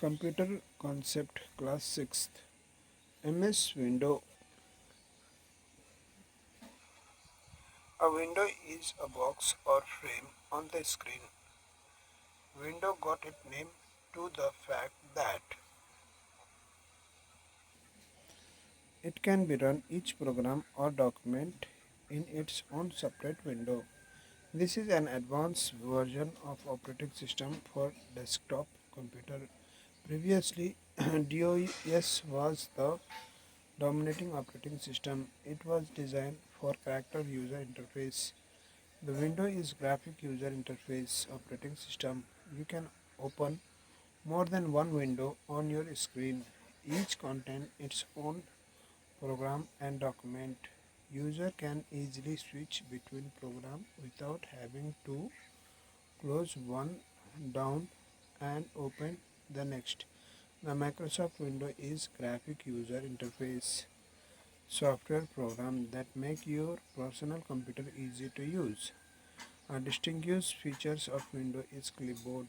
Computer Concept Class 6th. MS Window. A window is a box or frame on the screen. Window got its name to the fact that it can be run each program or document in its own separate window. This is an advanced version of operating system for desktop computer. Previously, DOS was the dominating operating system. It was designed for character user interface. The window is graphic user interface operating system. You can open more than one window on your screen. Each contain its own program and document. User can easily switch between program without having to close one down and open the next. The Microsoft window is graphic user interface software program that make your personal computer easy to use. A distinguished features of Windows is clipboard.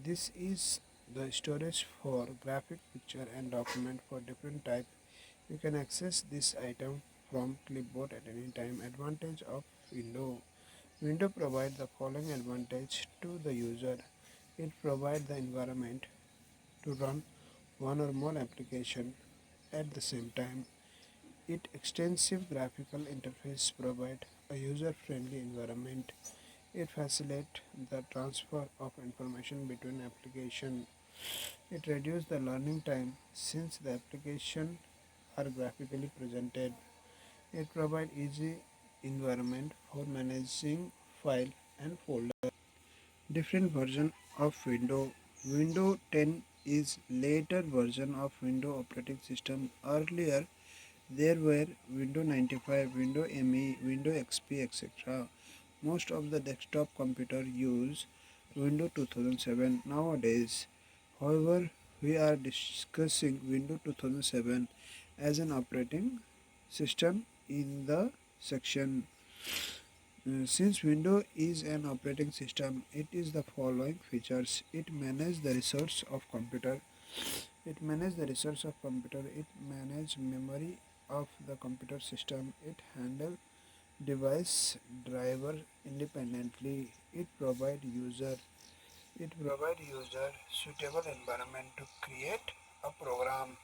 This is the storage for graphic, picture and document for different type. You can access this item from clipboard at any time. Advantage of Window. Window provide the following advantage to the user. It provides the environment to run one or more application at the same time. Its extensive graphical interface provide a user-friendly environment. It facilitates the transfer of information between applications. It reduces the learning time since the applications are graphically presented. It provides easy environment for managing file and folder. Different version of Windows. Windows 10 is later version of Windows operating system. Earlier there were Windows 95, Windows ME, Windows XP, etc. Most of the desktop computers use Windows 2007 nowadays. However, we are discussing Windows 2007 as an operating system in the section. Since Windows is an operating system, it is the following features. It manages the resource of computer. It manages the resource of computer. It manages memory of the computer system. It handles device driver independently. It provide user suitable environment to create a program.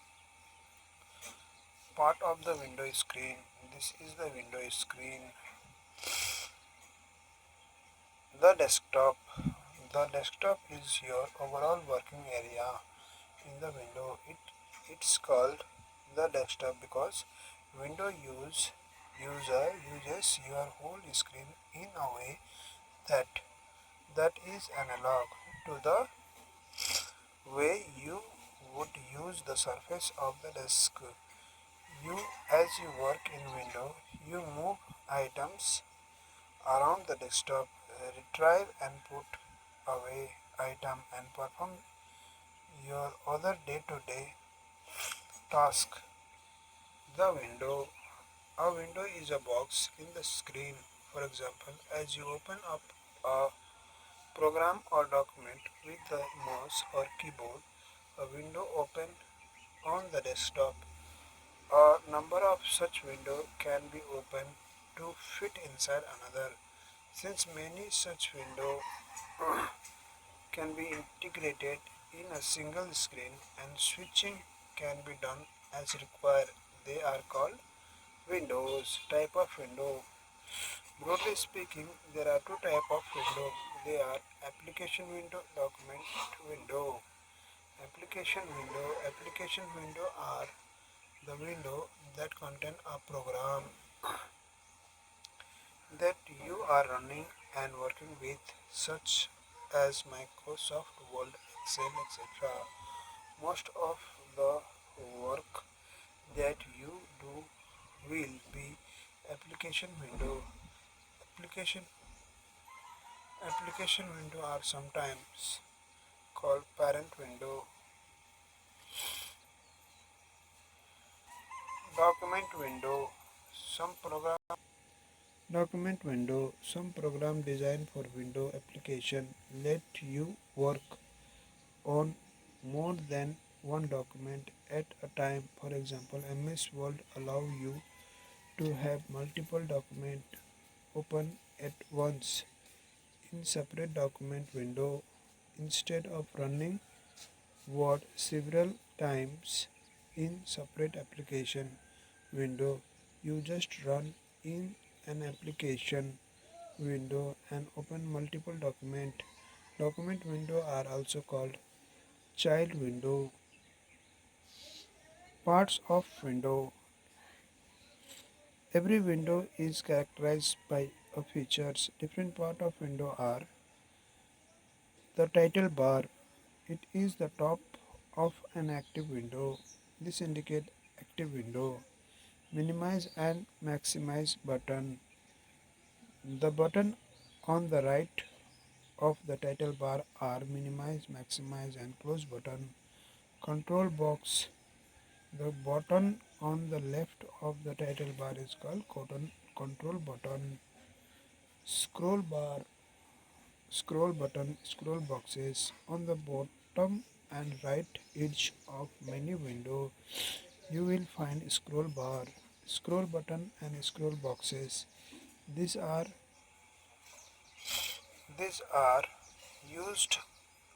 Part of the window screen. This is the window screen. The desktop. The desktop is your overall working area in the window. It's called the desktop because window user uses your whole screen in a way that that is analog to the way you would use the surface of the desk. As you work in window, you move items around the desktop, retrieve and put away item and perform your other day-to-day task. The window. A window is a box in the screen. For example, as you open up a program or document with the mouse or keyboard, a window open on the desktop. A number of such windows can be opened to fit inside another. Since many such windows can be integrated in a single screen and switching can be done as required, they are called windows. Type of window. Broadly speaking, there are two types of window. They are application window, document window. Application window are the window that contain a program that you are running and working with, such as Microsoft Word, Excel, etc. Most of the work that you do will be application window. Application application window are sometimes called parent window. Document window. Some program Document window. Some program designed for window application let you work on more than one document at a time. For example, MS Word allow you to have multiple documents open at once in separate document window instead of running Word several times in separate application window. You just run in an application window and open multiple document. Document window are also called child window. Parts of window. Every window is characterized by a features. Different part of window are the title bar. It is the top of an active window. This indicates active window. Minimize and maximize button. The button on the right of the title bar are minimize, maximize and close button. Control box. The button on the left of the title bar is called control button. Scroll bar, scroll button, scroll boxes on the bottom and right edge of menu window. You will find scroll bar, scroll button and scroll boxes. These are these are used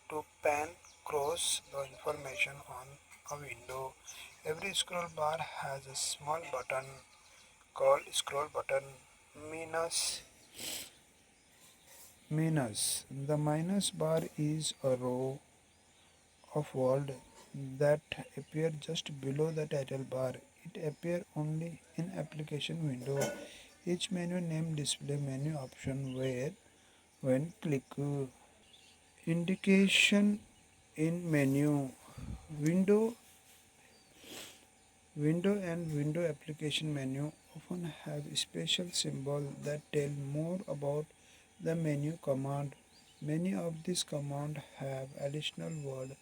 to pan across the information on a window. Every scroll bar has a small button called scroll button. Minus minus. The minus bar is a row of words that appear just below the title bar. It appears only in application window. Each menu name display menu option where when click. Indication in menu window. Window and window application menu often have special symbols that tell more about the menu command. Many of these commands have additional word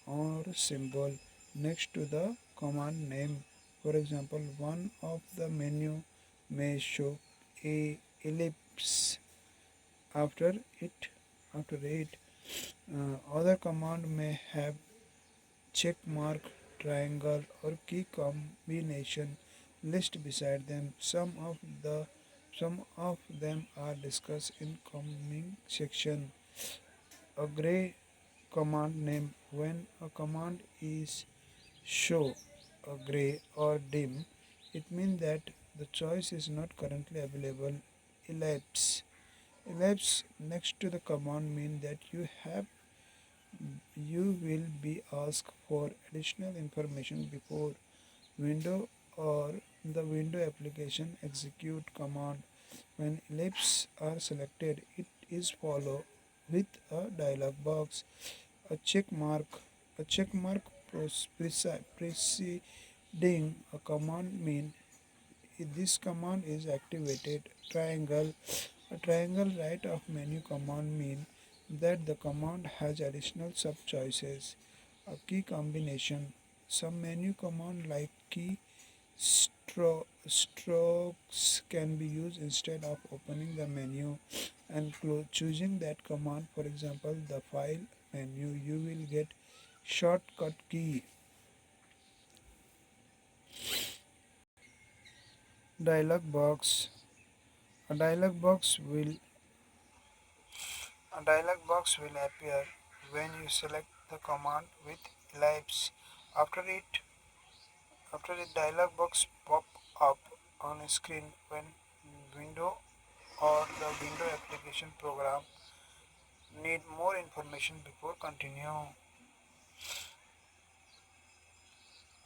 or symbol next to the command name. For example, one of the menu may show a ellipse after it. After it, other command may have check mark, triangle, or key combination list beside them. Some of them are discussed in coming section. A gray command name when a command is show a gray or dim, it means that the choice is not currently available. Ellipse. Ellipse next to the command mean that you will be asked for additional information before window or the window application execute command. When ellipse are selected, it is followed with a dialog box. A check mark. A check mark preceding a command mean this command is activated. Triangle. A triangle right of menu command mean that the command has additional sub choices. A key combination. Some menu command like key strokes can be used instead of opening the menu and choosing that command. For example, the file menu, you will get shortcut key. Dialog box. A dialog box will A dialog box will appear when you select the command with ellipse. After it, after the dialog box pop up on a screen when window or the window application program need more information before continue.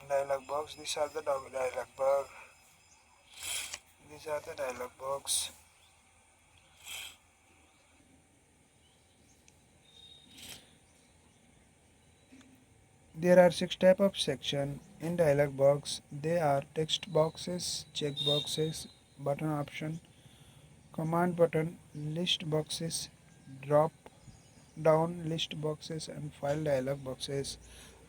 Dialog box. These are the dialog box. These are the dialog box. There are 6 types of section in dialog box. They are text boxes, check boxes, button option, command button, list boxes, drop down list boxes and file dialog boxes.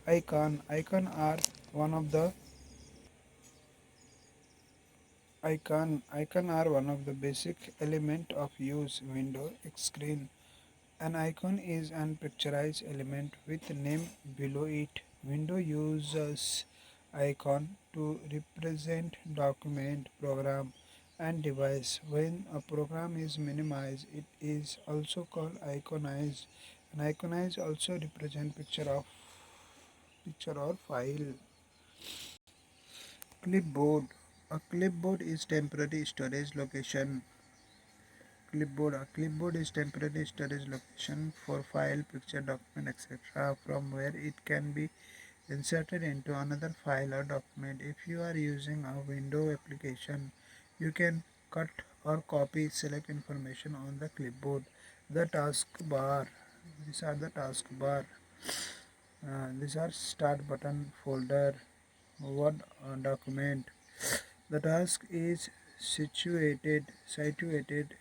Icon are one of the icon are one of the basic element of use window screen. An icon is an picturized element with name below it. Window uses icon to represent document, program, and device. When a program is minimized, it is also called iconized. An iconized also represent picture or file. Clipboard. A clipboard is temporary storage location. A clipboard is temporary storage location for file, picture, document, etc. from where it can be inserted into another file or document. If you are using a window application, you can cut or copy select information on the clipboard. The taskbar. These are the taskbar. These are start button, folder, Word document. The task is situated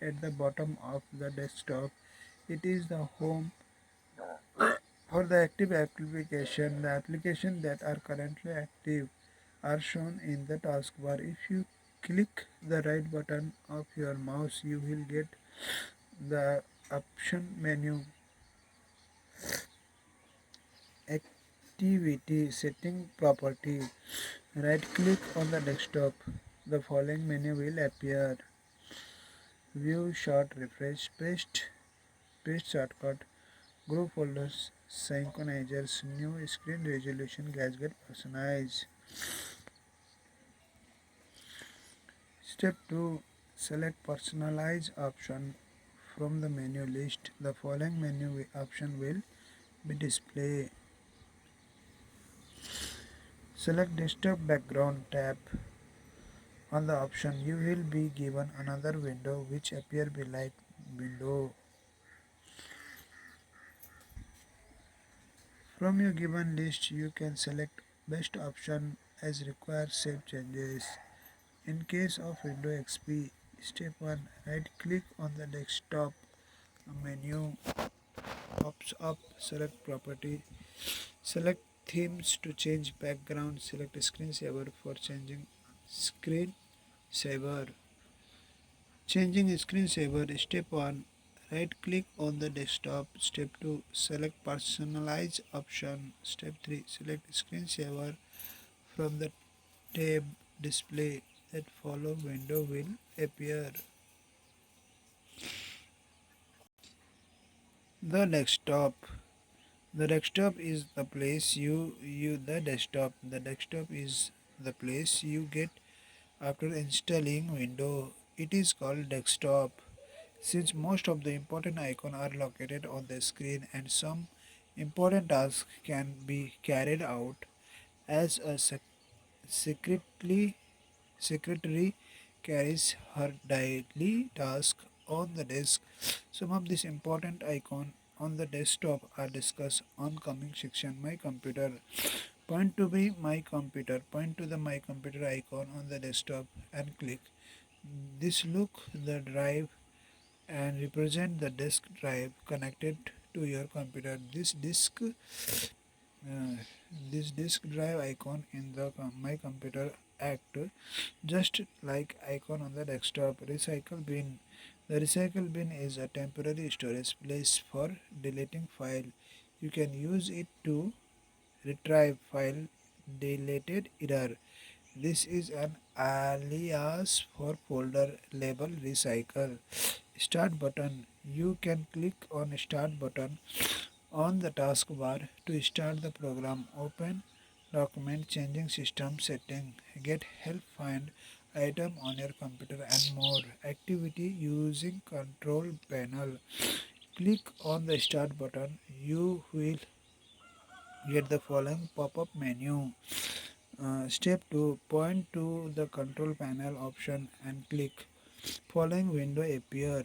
at the bottom of the desktop. It is the home for the active application. The applications that are currently active are shown in the taskbar. If you click the right button of your mouse, you will get the option menu. Activity setting property. Right click on the desktop. The following menu will appear. View short refresh paste shortcut group folders synchronizers new screen resolution gadget personalize. Step 2, select personalize option from the menu list. The following menu option will be displayed. Select desktop background tab. On the option you will be given another window which appear below. From your given list, you can select best option as required save changes. In case of Windows XP, step 1, right click on the desktop menu, pops up, select property, select themes to change background, select screensaver for changing screensaver. Changing screensaver, step 1, right click on the desktop. Step 2, select personalize option. Step 3, select screensaver from the tab display that follow window will appear. The desktop. The desktop is the place the desktop is the place you get after installing window. It is called desktop since most of the important icons are located on the screen and some important tasks can be carried out as a secretly secretary carries her daily task on the desk. Some of these important icons on the desktop are discussed on coming section. My computer. Point to be my computer. Point to the my computer icon on the desktop and click. This look the drive and represent the disk drive connected to your computer. Uh, this disk drive icon in the my computer act just like icon on the desktop. Recycle bin. The recycle bin is a temporary storage place for deleting file. You can use it to retrieve file deleted error. This is an alias for folder label recycle. Start button. You can click on start button on the taskbar to start the program. Open document, changing system setting, get help, find item on your computer and more. Activity using control panel. Click on the start button. You will get the following pop-up menu. Step 2, point to the control panel option and click. Following window appear.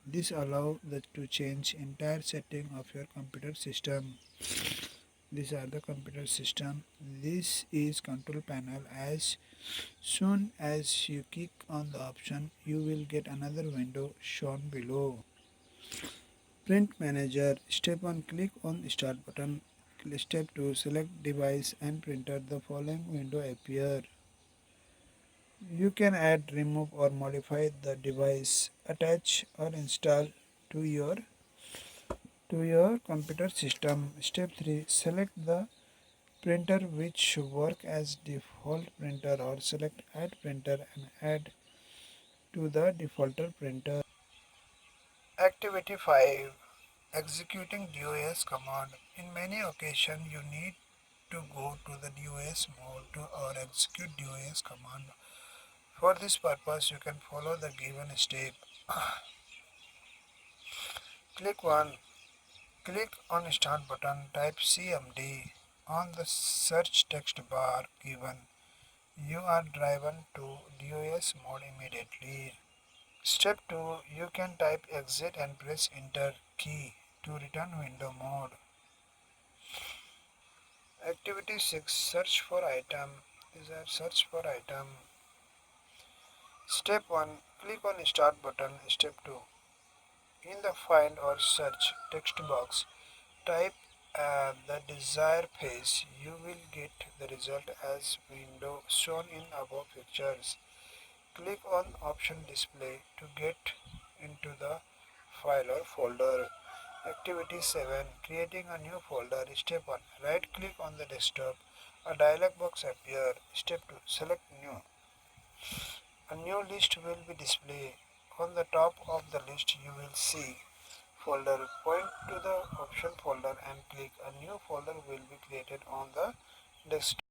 This allows to change entire setting of your computer system. These are the computer system. This is control panel. As soon as you click on the option, you will get another window shown below. Print manager. Step 1, click on start button. Step 2, select device and printer. The following window appear. You can add, remove or modify the device, attach or install to your to your computer system. Step 3. Select the printer which work as default printer or select add printer and add to the defaulter printer. Activity 5. Executing DOS command. In many occasions you need to go to the DOS mode to or execute DOS command. For this purpose you can follow the given step. Click 1. Click on start button, type CMD on the search text bar given. You are driven to DOS mode immediately. Step 2. You can type exit and press enter key to return window mode. Activity 6. Search for item. Is a search for item. Step 1. Click on start button. Step 2. In the find or search text box, type the desired page. You will get the result as window shown in above pictures. Click on option display to get into the file or folder. Activity 7. Creating a new folder. Step 1. Right click on the desktop. A dialog box appears. Step 2. Select new. A new list will be displayed. On the top of the list you will see folder. Point to the option folder and click. A new folder will be created on the desktop.